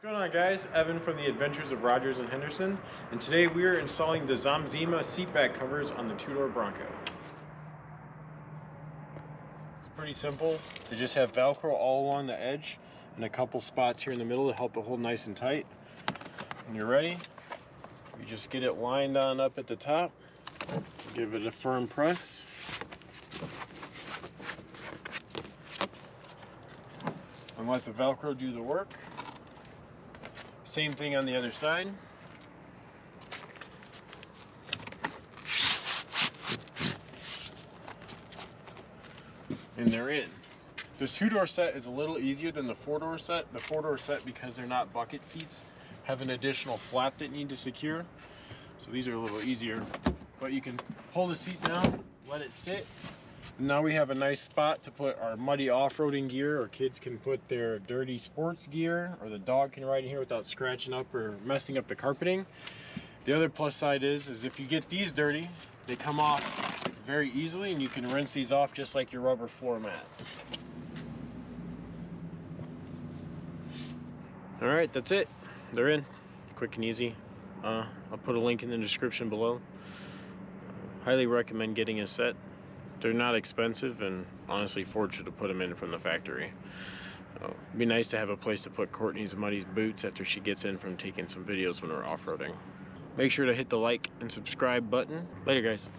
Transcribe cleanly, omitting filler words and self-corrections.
What's going on, guys? Evan from the Adventures of Rogers and Henderson, and today we are installing the Xomzema seat back covers on the two-door Bronco. It's pretty simple. They just have Velcro all along the edge and a couple spots here in the middle to help it hold nice and tight. When you're ready, you just get it lined on up at the top, give it a firm press. And let the Velcro do the work. Same thing on the other side. And they're in. This two-door set is a little easier than the four-door set. The four-door set, because they're not bucket seats, have an additional flap that you need to secure. So these are a little easier. But you can pull the seat down, let it sit. Now we have a nice spot to put our muddy off-roading gear, or kids can put their dirty sports gear, or the dog can ride in here without scratching up or messing up the carpeting. The other plus side is if you get these dirty, they come off very easily, and you can rinse these off just like your rubber floor mats. All right, that's it. They're in, quick and easy. I'll put a link in the description below. Highly recommend getting a set. They're not expensive, and honestly, Ford should have put them in from the factory. It'd be nice to have a place to put Courtney's muddy boots after she gets in from taking some videos when we're off-roading. Make sure to hit the like and subscribe button. Later, guys.